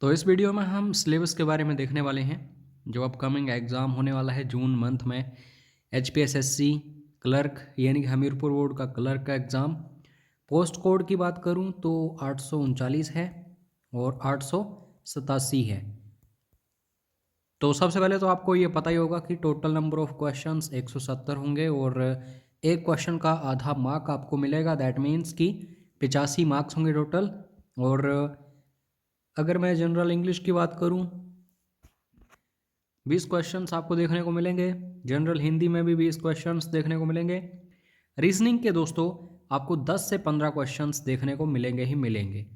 तो इस वीडियो में हम सिलेबस के बारे में देखने वाले हैं जो अपकमिंग एग्ज़ाम होने वाला है जून मंथ में। HPSSC क्लर्क यानी कि हमीरपुर बोर्ड का क्लर्क का एग्ज़ाम। पोस्ट कोड की बात करूं तो 839 है और 887 है। तो सबसे पहले तो आपको ये पता ही होगा कि टोटल नंबर ऑफ क्वेश्चंस 170 होंगे और एक क्वेश्चन का आधा मार्क आपको मिलेगा। दैट मीन्स कि 85 मार्क्स होंगे टोटल। और अगर मैं जनरल इंग्लिश की बात करूं 20 क्वेश्चंस आपको देखने को मिलेंगे। जनरल हिंदी में भी 20 क्वेश्चंस देखने को मिलेंगे। रीजनिंग के दोस्तों आपको 10 से 15 क्वेश्चंस देखने को मिलेंगे ही मिलेंगे।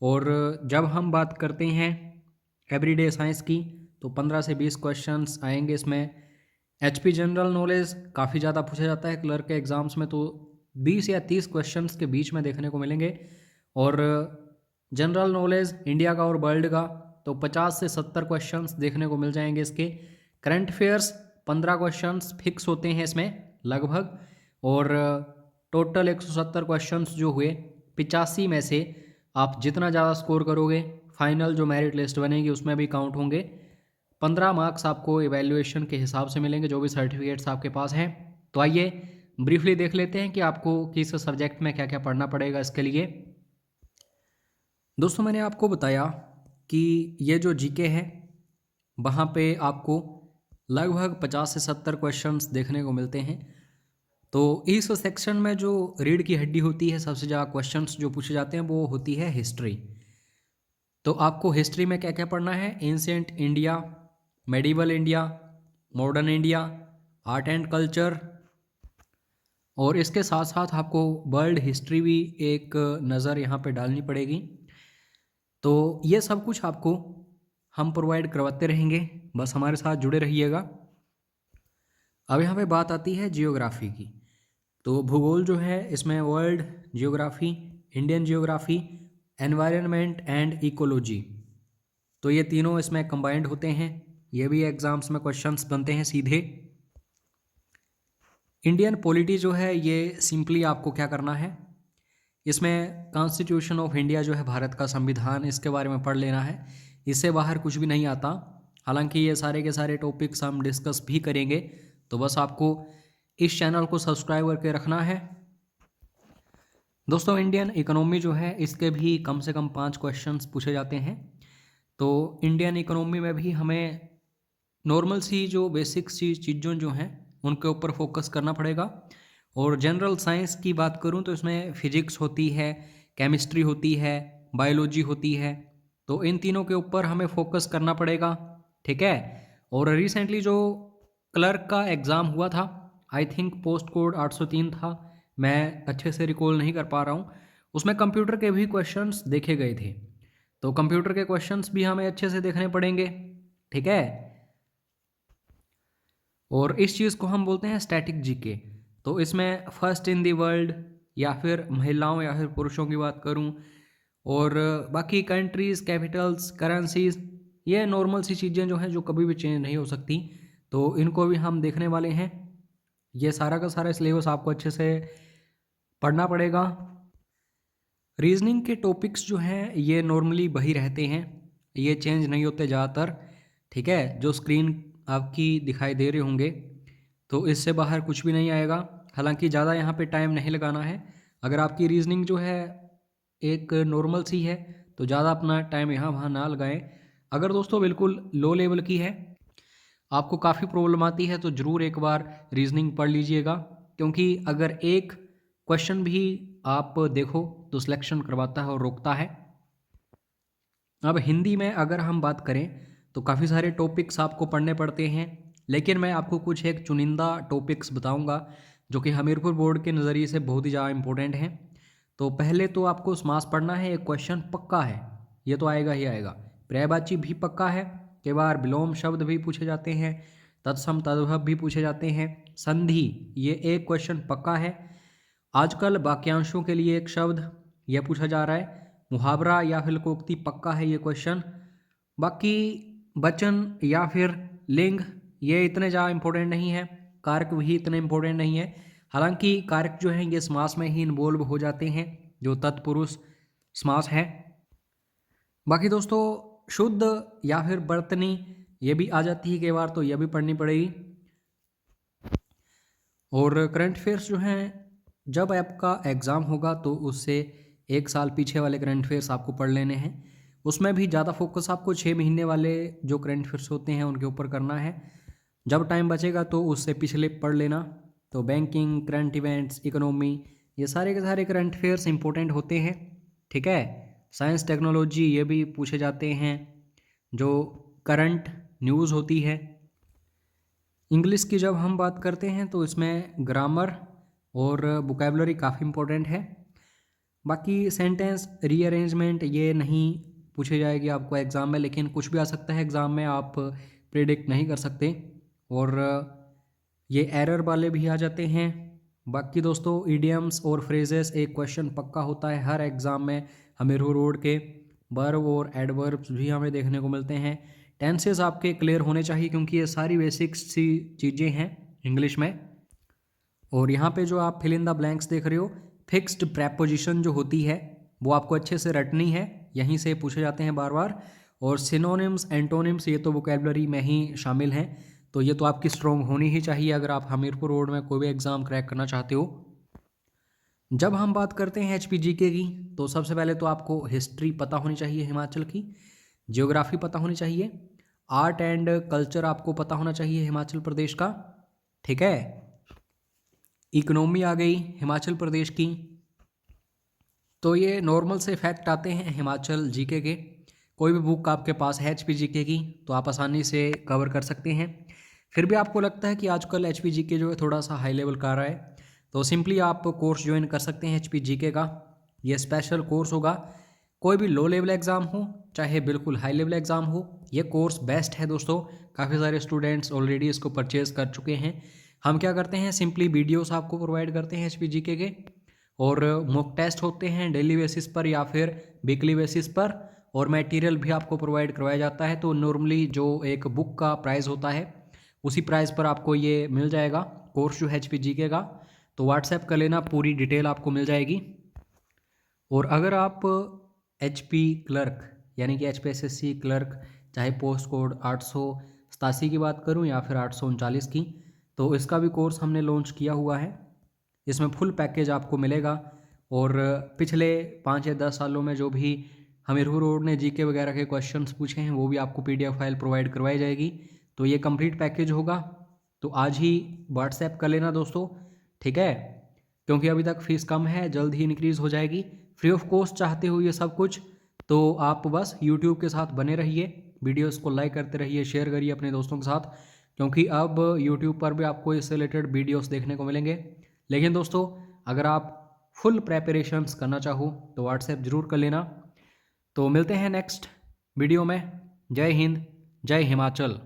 और जब हम बात करते हैं एवरीडे साइंस की तो 15 से 20 क्वेश्चंस आएंगे इसमें। HP जनरल नॉलेज काफ़ी ज़्यादा पूछा जाता है क्लर्क के एग्ज़ाम्स में, तो 20 या 30 क्वेश्चंस के बीच में देखने को मिलेंगे। और जनरल नॉलेज इंडिया का और वर्ल्ड का तो 50 से 70 क्वेश्चंस देखने को मिल जाएंगे इसके। करंट अफेयर्स 15 क्वेश्चंस फिक्स होते हैं इसमें लगभग। और टोटल 170 क्वेश्चंस जो हुए 85 में से आप जितना ज़्यादा स्कोर करोगे फाइनल जो मेरिट लिस्ट बनेगी उसमें भी काउंट होंगे। 15 मार्क्स आपको इवैल्यूएशन के हिसाब से मिलेंगे जो भी सर्टिफिकेट्स आपके पास हैं। तो आइए ब्रीफली देख लेते हैं कि आपको किस सब्जेक्ट में क्या क्या पढ़ना पड़ेगा इसके लिए। दोस्तों मैंने आपको बताया कि ये जो जीके है वहाँ पे आपको लगभग 50 से 70 क्वेश्चंस देखने को मिलते हैं। तो इस सेक्शन में जो रीढ़ की हड्डी होती है, सबसे ज़्यादा क्वेश्चंस जो पूछे जाते हैं वो होती है हिस्ट्री। तो आपको हिस्ट्री में क्या क्या पढ़ना है? Ancient India, medieval India, modern India, art and culture, और इसके साथ साथ आपको वर्ल्ड हिस्ट्री भी एक नज़र यहाँ पे डालनी पड़ेगी। तो ये सब कुछ आपको हम प्रोवाइड करवाते रहेंगे, बस हमारे साथ जुड़े रहिएगा। अब यहाँ पे बात आती है जियोग्राफी की। तो भूगोल जो है इसमें world geography, Indian geography, environment and ecology, तो ये तीनों इसमें कंबाइंड होते हैं। ये भी एग्जाम्स में क्वेश्चंस बनते हैं सीधे। इंडियन पॉलिटी जो है ये सिंपली आपको क्या करना है, इसमें कॉन्स्टिट्यूशन ऑफ इंडिया जो है भारत का संविधान, इसके बारे में पढ़ लेना है। इससे बाहर कुछ भी नहीं आता। हालांकि ये सारे के सारे टॉपिक्स हम डिस्कस भी करेंगे, तो बस आपको इस चैनल को सब्सक्राइब करके रखना है। दोस्तों इंडियन इकोनॉमी जो है इसके भी कम से कम 5 क्वेश्चंस पूछे जाते हैं। तो इंडियन इकोनॉमी में भी हमें नॉर्मल सी जो बेसिक सी चीज़ों जो हैं उनके ऊपर फोकस करना पड़ेगा। और जनरल साइंस की बात करूं तो इसमें फिजिक्स होती है, केमिस्ट्री होती है, बायोलॉजी होती है, तो इन तीनों के ऊपर हमें फोकस करना पड़ेगा। ठीक है। और रिसेंटली जो क्लर्क का एग्ज़ाम हुआ था, आई थिंक पोस्ट कोड 803 था, मैं अच्छे से रिकॉल नहीं कर पा रहा हूँ, उसमें कंप्यूटर के भी क्वेश्चंस देखे गए थे। तो कंप्यूटर के क्वेश्चंस भी हमें अच्छे से देखने पड़ेंगे। ठीक है। और इस चीज़ को हम बोलते हैं स्टैटिक जीके। तो इसमें फर्स्ट इन दी वर्ल्ड या फिर महिलाओं या फिर पुरुषों की बात करूं, और बाकी कंट्रीज़, कैपिटल्स, करेंसीज, ये नॉर्मल सी चीज़ें जो हैं जो कभी भी चेंज नहीं हो सकती, तो इनको भी हम देखने वाले हैं। ये सारा का सारा सिलेबस आपको अच्छे से पढ़ना पड़ेगा। रीजनिंग के टॉपिक्स जो हैं ये नॉर्मली वही रहते हैं, ये चेंज नहीं होते ज़्यादातर। ठीक है। जो स्क्रीन आपकी दिखाई दे रहे होंगे तो इससे बाहर कुछ भी नहीं आएगा। हालांकि ज़्यादा यहाँ पे टाइम नहीं लगाना है। अगर आपकी रीजनिंग जो है एक नॉर्मल सी है तो ज़्यादा अपना टाइम यहाँ वहाँ ना लगाएं। अगर दोस्तों बिल्कुल लो लेवल की है, आपको काफ़ी प्रॉब्लम आती है, तो ज़रूर एक बार रीजनिंग पढ़ लीजिएगा, क्योंकि अगर एक क्वेश्चन भी आप देखो तो सिलेक्शन करवाता है और रोकता है। अब हिंदी में अगर हम बात करें तो काफ़ी सारे टॉपिक्स आपको पढ़ने पड़ते हैं, लेकिन मैं आपको कुछ एक चुनिंदा टॉपिक्स बताऊंगा जो कि हमीरपुर बोर्ड के नज़रिए से बहुत ही ज़्यादा इंपॉर्टेंट हैं। तो पहले तो आपको समास पढ़ना है, एक क्वेश्चन पक्का है, ये तो आएगा ही आएगा। पर्यायवाची भी पक्का है, कई बार विलोम शब्द भी पूछे जाते हैं, तत्सम तद्भव भी पूछे जाते हैं, संधि ये एक क्वेश्चन पक्का है। आजकल वाक्यांशों के लिए एक शब्द यह पूछा जा रहा है। मुहावरा या फिर लोकोक्ति पक्का है ये क्वेश्चन। बाकी वचन या फिर लिंग ये इतने ज़्यादा इंपॉर्टेंट नहीं है, कारक भी इतने इंपॉर्टेंट नहीं है। हालांकि कारक जो हैं ये समास में ही इन्वॉल्व हो जाते हैं, जो तत्पुरुष समास है। बाकी दोस्तों शुद्ध या फिर बर्तनी ये भी आ जाती है कई बार, तो यह भी पढ़नी पड़ेगी। और करंट अफेयर्स जो हैं, जब आपका एग्ज़ाम होगा तो उससे 1 साल पीछे वाले करंट अफेयर्स आपको पढ़ लेने हैं। उसमें भी ज़्यादा फोकस आपको 6 महीने वाले जो करंट अफेयर्स होते हैं उनके ऊपर करना है। जब टाइम बचेगा तो उससे पिछले पढ़ लेना। तो बैंकिंग, करंट इवेंट्स, इकोनॉमी, ये सारे के सारे करंट अफेयर्स इंपॉर्टेंट होते हैं, ठीक है। साइंस, टेक्नोलॉजी ये भी पूछे जाते हैं, जो करंट न्यूज़ होती है। इंग्लिश की जब हम बात करते हैं तो इसमें ग्रामर और वोकैबुलरी काफ़ी इंपॉर्टेंट है। बाकी सेंटेंस रीअरेंजमेंट ये नहीं पूछे जाएगी आपको एग्ज़ाम में, लेकिन कुछ भी आ सकता है एग्ज़ाम में, आप प्रिडिक्ट नहीं कर सकते। और ये एरर वाले भी आ जाते हैं। बाकी दोस्तों इडियम्स और फ्रेजेस एक क्वेश्चन पक्का होता है हर एग्ज़ाम में। हमें रोड के वर्ब और एडवर्ब्स भी हमें देखने को मिलते हैं। टेंसेस आपके क्लियर होने चाहिए क्योंकि ये सारी बेसिक्स सी चीज़ें हैं इंग्लिश में। और यहाँ पे जो आप फिल इन द ब्लैंक्स देख रहे हो, फिक्स्ड प्रेपोजिशन जो होती है वो आपको अच्छे से रटनी है, यहीं से पूछे जाते हैं बार बार। और सिनोनिम्स, एंटोनिम्स ये तो वोकैबुलरी में ही शामिल हैं, तो ये तो आपकी स्ट्रॉन्ग होनी ही चाहिए अगर आप हमीरपुर रोड में कोई भी एग्ज़ाम क्रैक करना चाहते हो। जब हम बात करते हैं HPGK की, तो सबसे पहले तो आपको हिस्ट्री पता होनी चाहिए हिमाचल की, जियोग्राफी पता होनी चाहिए, आर्ट एंड कल्चर आपको पता होना चाहिए हिमाचल प्रदेश का, ठीक है। इकोनॉमी आ गई हिमाचल प्रदेश की। तो ये नॉर्मल से फैक्ट आते हैं हिमाचल जीके के। कोई भी बुक आपके पास है HPGK की तो आप आसानी से कवर कर सकते हैं। फिर भी आपको लगता है कि आजकल HPGK जो है थोड़ा सा हाई लेवल का आ रहा है, तो सिंपली आप कोर्स ज्वाइन कर सकते हैं HPGK का। ये स्पेशल कोर्स होगा, कोई भी लो लेवल एग्ज़ाम हो चाहे बिल्कुल हाई लेवल एग्ज़ाम हो, ये कोर्स बेस्ट है दोस्तों। काफ़ी सारे स्टूडेंट्स ऑलरेडी इसको परचेज़ कर चुके हैं। हम क्या करते हैं, सिंपली वीडियोस आपको प्रोवाइड करते हैं HPGK के, और मॉक टेस्ट होते हैं डेली बेसिस पर या फिर वीकली बेसिस पर, और मटेरियल भी आपको प्रोवाइड करवाया जाता है। तो नॉर्मली जो एक बुक का प्राइस होता है उसी प्राइस पर आपको ये मिल जाएगा कोर्स जो है HPGK का। तो व्हाट्सएप कर लेना, पूरी डिटेल आपको मिल जाएगी। और अगर आप HP क्लर्क यानी कि HPSSC क्लर्क, चाहे पोस्ट कोड 887 की बात करूं या फिर 839 की, तो इसका भी कोर्स हमने लॉन्च किया हुआ है। इसमें फुल पैकेज आपको मिलेगा, और पिछले 5 या 10 सालों में जो भी हमीरपुर रोड ने GK वगैरह के क्वेश्चंस पूछे हैं वो भी आपको PDF फाइल प्रोवाइड करवाई जाएगी। तो ये कंप्लीट पैकेज होगा, तो आज ही व्हाट्सएप कर लेना दोस्तों, ठीक है, क्योंकि अभी तक फ़ीस कम है, जल्द ही इंक्रीज़ हो जाएगी। फ्री ऑफ कॉस्ट चाहते हो ये सब कुछ, तो आप बस यूट्यूब के साथ बने रहिए, वीडियोस को लाइक करते रहिए, शेयर करिए अपने दोस्तों के साथ, क्योंकि अब यूट्यूब पर भी आपको इससे रिलेटेड वीडियोस देखने को मिलेंगे। लेकिन दोस्तों अगर आप फुल प्रेपरेशंस करना चाहो तो व्हाट्सएप ज़रूर कर लेना। तो मिलते हैं नेक्स्ट वीडियो में। जय हिंद, जय हिमाचल।